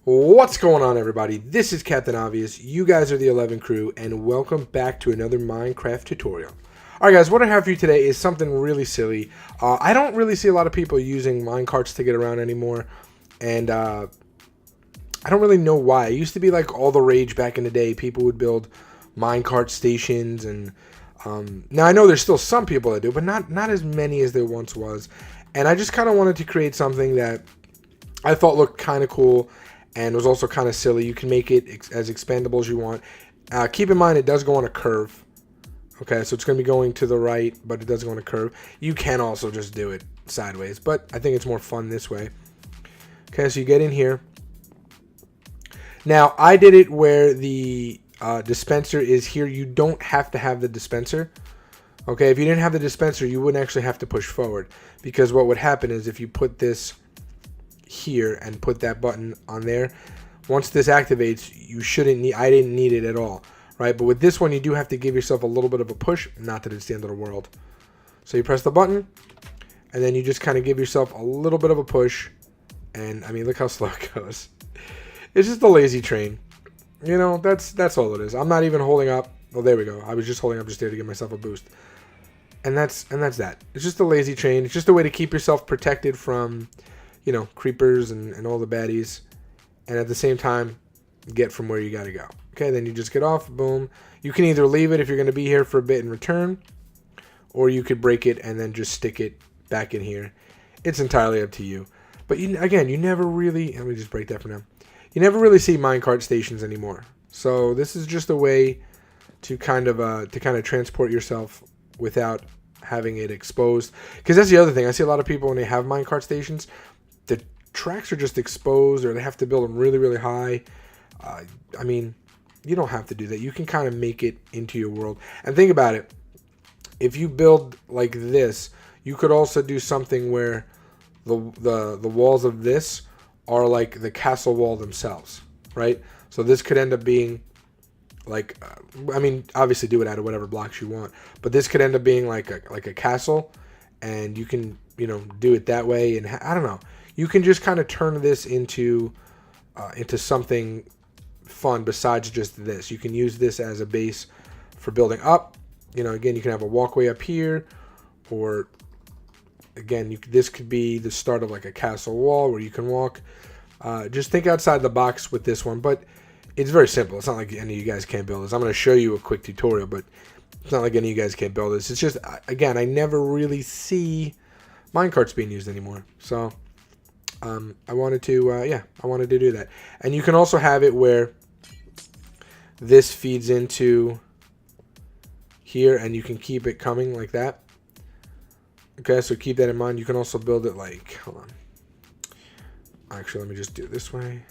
What's going on, everybody? This is Captain Obvious. You guys are the 11 crew, and welcome back to another Minecraft tutorial. Alright guys, what I have for you today is something really silly. I don't really see a lot of people using minecarts to get around anymore, and I don't really know why. It used to be like all the rage back in the day. People would build minecart stations, and now I know there's still some people that do, but not as many as there once was. And I just kind of wanted to create something that I thought looked kind of cool and was also kind of silly. You can make it as expandable as you want. Keep in mind it does go on a curve. Okay, so it's going to be going to the right, but it does go on a curve. You can also just do it sideways, but I think it's more fun this way. Okay, so you get in here. Now, I did it where the dispenser is here. You don't have to have the dispenser. Okay, if you didn't have the dispenser, you wouldn't actually have to push forward, because what would happen is if you put this here and put that button on there, once this activates, you shouldn't need, I didn't need it at all, right? But with this one, you do have to give yourself a little bit of a push, not that it's the end of the world. So you press the button, and then you just kind of give yourself a little bit of a push, and I mean, look how slow it goes. It's just a lazy train. You know, that's all it is. I'm not even holding up. Well, there we go. I was just holding up just there to give myself a boost. And that's that. It's just a lazy train. It's just a way to keep yourself protected from, you know, creepers and all the baddies, and at the same time get from where you got to go. Okay, then you just get off, boom. You can either leave it if you're going to be here for a bit and return, or you could break it and then just stick it back in here. It's entirely up to you. But you never really, let me just break that for now. You never really see minecart stations anymore. So this is just a way to kind of transport yourself without having it exposed. Because that's the other thing. I see a lot of people when they have minecart stations, the tracks are just exposed, or they have to build them really, really high. I mean, you don't have to do that. You can kind of make it into your world. And think about it. If you build like this, you could also do something where the walls of this are like the castle wall themselves, right? So this could end up being like, I mean, obviously do it out of whatever blocks you want, but this could end up being like a castle, and you can, you know, do it that way. And I don't know, you can just kind of turn this into something fun besides just this. You can use this as a base for building up. You know, again, you can have a walkway up here, or again, this could be the start of like a castle wall where you can walk. Just think outside the box with this one, but it's very simple. It's not like any of you guys can't build this. I'm going to show you a quick tutorial, but it's not like any of you guys can't build this. It's just, again, I never really see minecarts being used anymore. So I wanted to do that. And you can also have it where this feeds into here, and you can keep it coming like that. Okay, so keep that in mind. You can also build it like, hold on. Actually, let me just do it this way.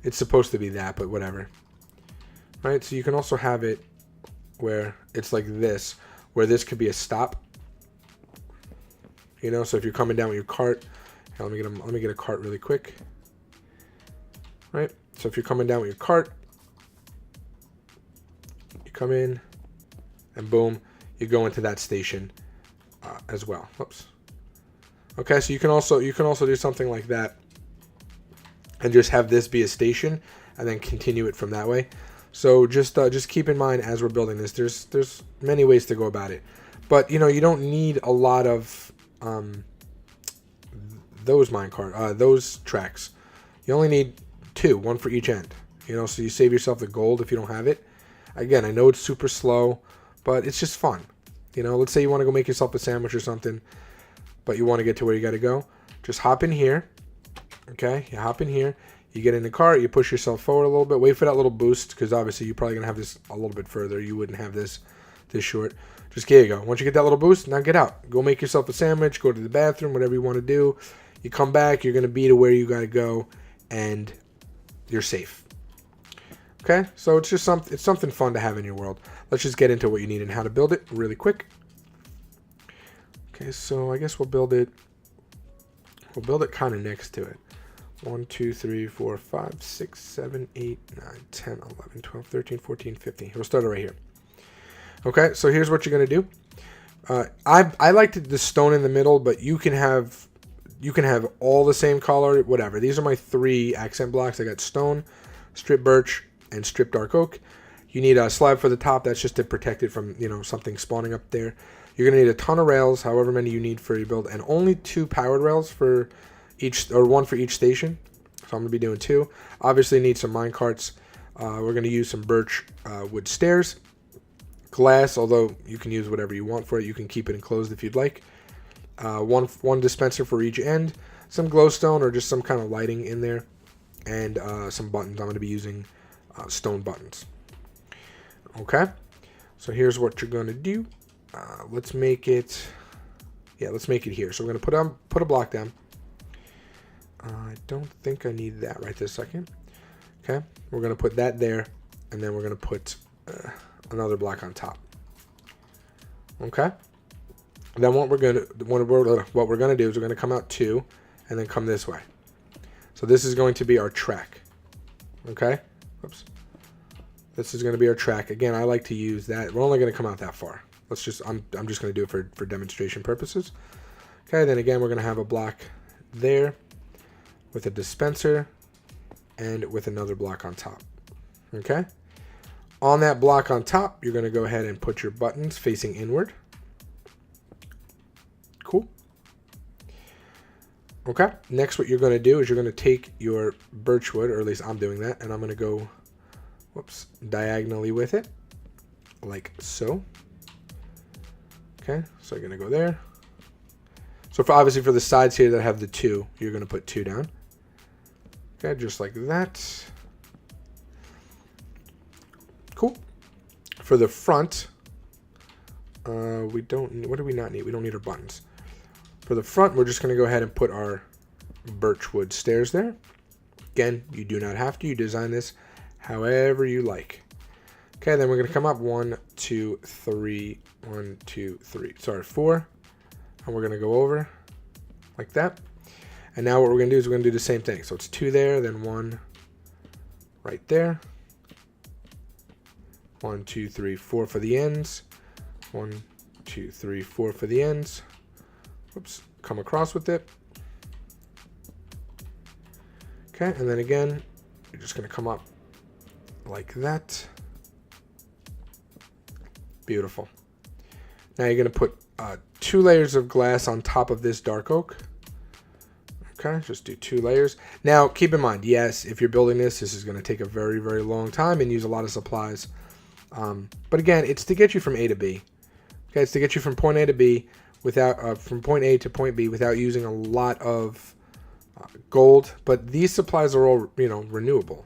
It's supposed to be that, but whatever. Right, so you can also have it where it's like this, where this could be a stop. You know, so if you're coming down with your cart, here, let me get a cart really quick. Right, so if you're coming down with your cart, you come in, and boom, you go into that station as well. Whoops. Okay, so you can also do something like that, and just have this be a station, and then continue it from that way. So just keep in mind as we're building this, there's many ways to go about it, but you know, you don't need a lot of those tracks. You only need two, one for each end. You know, so you save yourself the gold if you don't have it. Again, I know it's super slow, but it's just fun. You know, let's say you want to go make yourself a sandwich or something, but you want to get to where you got to go. Just hop in here. Okay, you hop in here, you get in the cart, you push yourself forward a little bit, wait for that little boost, because obviously you're probably going to have this a little bit further. You wouldn't have this short. Just here you go. Once you get that little boost, now get out. Go make yourself a sandwich, go to the bathroom, whatever you want to do. You come back, you're going to be to where you got to go, and you're safe. Okay, so it's just something fun to have in your world. Let's just get into what you need and how to build it really quick. Okay, so I guess we'll build it kind of next to it. 1, 2, 3, 4, 5, 6, 7, 8, 9, 10, 11, 12, 13, 14, 15. We'll start it right here. Okay, so here's what you're going to do. I like the stone in the middle, but you can have you can have all the same color, whatever. These are my 3 accent blocks. I got stone, strip birch, and strip dark oak. You need a slab for the top. That's just to protect it from, something spawning up there. You're going to need a ton of rails, however many you need for your build, and only 2 powered rails for each, or 1 for each station. So I'm going to be doing 2. Obviously need some minecarts. We're going to use some birch wood stairs. Glass, although you can use whatever you want for it. You can keep it enclosed if you'd like. One dispenser for each end. Some glowstone or just some kind of lighting in there. And some buttons. I'm going to be using stone buttons. Okay. So here's what you're going to do. Let's make it... Yeah, let's make it here. So we're going to put a block down. I don't think I need that right this second. Okay. We're going to put that there. And then we're going to put... another block on top. Okay. Then what we're gonna do is we're gonna come out 2, and then come this way. So this is going to be our track. Okay. Oops. This is going to be our track. Again, I like to use that. We're only going to come out that far. Let's just. I'm just going to do it for demonstration purposes. Okay. Then again, we're going to have a block there with a dispenser and with another block on top. Okay. On that block on top, you're going to go ahead and put your buttons facing inward. Cool. Okay. Next, what you're going to do is you're going to take your birch wood, or at least I'm doing that, and I'm going to go, diagonally with it, like so. Okay. So you're going to go there. So obviously for the sides here that have the 2, you're going to put 2 down. Okay, just like that. Cool. For the front, what do we not need? We don't need our buttons. For the front, we're just going to go ahead and put our birchwood stairs there. Again, you do not have to. You design this however you like. Okay, then we're going to come up 1, 2, 3, 1, 2, 3. Sorry, 4. And we're going to go over like that. And now what we're going to do is we're going to do the same thing. So it's 2 there, then 1 right there. 1, 2, 3, 4 for the ends. 1, 2, 3, 4 for the ends. Oops, come across with it. Okay, and then again, you're just going to come up like that. Beautiful. Now you're going to put 2 layers of glass on top of this dark oak. Okay, just do 2 layers. Now, keep in mind, yes, if you're building this is going to take a very, very long time and use a lot of supplies. But again, it's to get you from A to B. Okay, it's to get you from point A to B without from point A to point B without using a lot of gold. But these supplies are all renewable,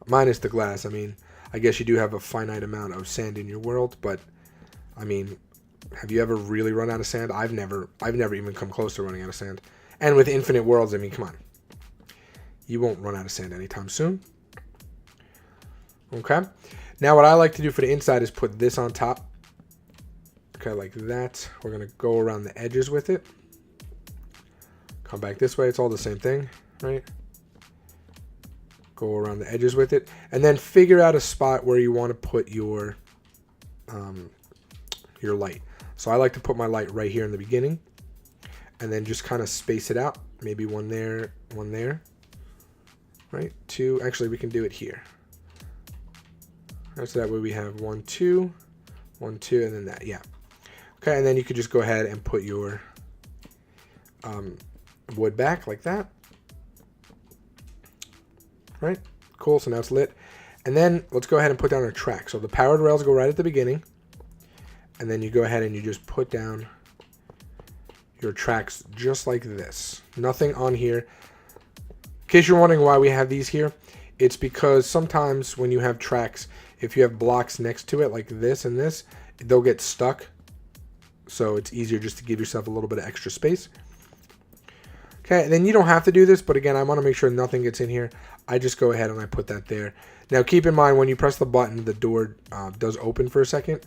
minus the glass. I mean, I guess you do have a finite amount of sand in your world, but I mean, have you ever really run out of sand? I've never even come close to running out of sand. And with infinite worlds, I mean, come on, you won't run out of sand anytime soon. Okay. Now what I like to do for the inside is put this on top. Okay, like that. We're going to go around the edges with it. Come back this way. It's all the same thing, right? Go around the edges with it. And then figure out a spot where you want to put your light. So I like to put my light right here in the beginning. And then just kind of space it out. Maybe 1 there, 1 there. Right? 2. Actually, we can do it here. So that way we have 1, 2, 1, 2, and then that, yeah. Okay, and then you could just go ahead and put your wood back like that. Right? Cool, so now it's lit. And then let's go ahead and put down our track. So the powered rails go right at the beginning. And then you go ahead and you just put down your tracks just like this. Nothing on here. In case you're wondering why we have these here, it's because sometimes when you have tracks, if you have blocks next to it like this and this, they'll get stuck. So it's easier just to give yourself a little bit of extra space. Okay, and then you don't have to do this, but again, I want to make sure nothing gets in here. I just go ahead and I put that there. Now keep in mind when you press the button, the door does open for a second,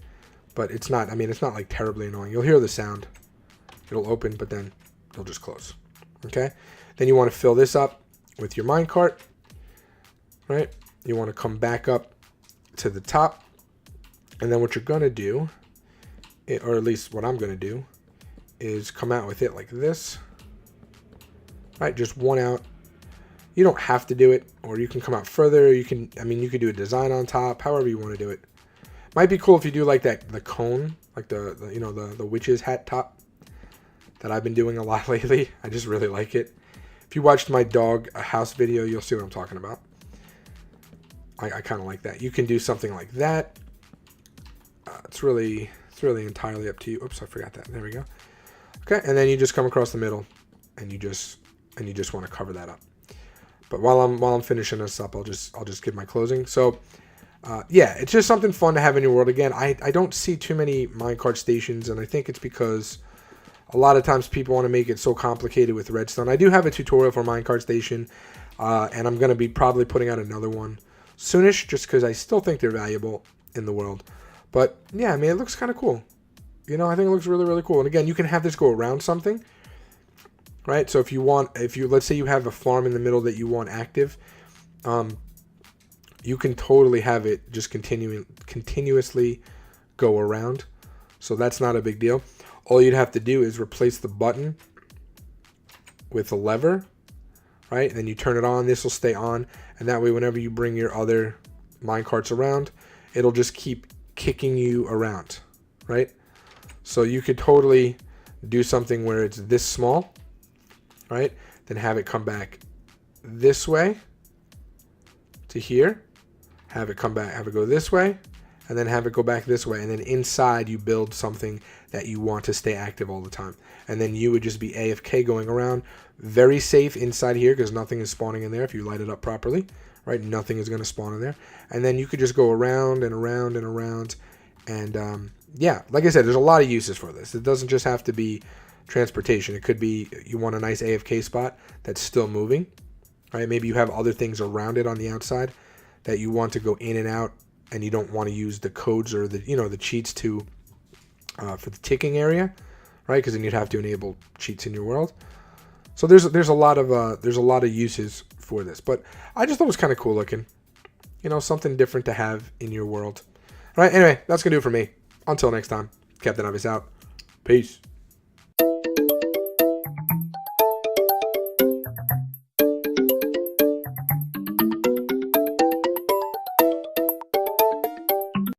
but it's not, it's not like terribly annoying. You'll hear the sound. It'll open, but then it'll just close. Okay, then you want to fill this up with your minecart, right? You want to come back up to the top, and then what you're going to do, or at least what I'm going to do, is come out with it like this. right? Just one out. You don't have to do it, or you can come out further. You can, I mean, you could do a design on top, however you want to do it. Might be cool if you do like that, the cone, like the you know, the witch's hat top that I've been doing a lot lately. I just really like it. If you watched my dog house video, you'll see what I'm talking about. I kind of like that. You can do something like that. It's really entirely up to you. Oops, I forgot that. There we go. Okay, and then you just come across the middle, and you just want to cover that up. But while I'm finishing this up, I'll just give my closing. So, yeah, it's just something fun to have in your world. Again, I don't see too many minecart stations, and I think it's because a lot of times people want to make it so complicated with redstone. I do have a tutorial for minecart station, and I'm going to be probably putting out another one soonish, just because I still think they're valuable in the world. But yeah, I mean, it looks kind of cool. You know, I think it looks really, really cool. And again, you can have this go around something, right? So if you let's say you have a farm in the middle that you want active, you can totally have it just continuously go around. So that's not a big deal. All you'd have to do is replace the button with a lever, right? And then you turn it on, this will stay on. And that way, whenever you bring your other minecarts around, it'll just keep kicking you around, right? So you could totally do something where it's this small, right? Then have it come back this way to here, have it come back, have it go this way, and then have it go back this way. And then inside you build something that you want to stay active all the time. And then you would just be AFK going around. Very safe inside here because nothing is spawning in there if you light it up properly, right? Nothing is going to spawn in there. And then you could just go around and around and around. And yeah, like I said, there's a lot of uses for this. It doesn't just have to be transportation. It could be you want a nice AFK spot that's still moving, right? Maybe you have other things around it on the outside that you want to go in and out, and you don't want to use the codes or the the cheats to for the ticking area, right? Because then you'd have to enable cheats in your world. So there's a lot of uses for this, but I just thought it was kind of cool looking, something different to have in your world. All right, anyway, that's gonna do it for me. Until next time, Captain Obvious out. Peace.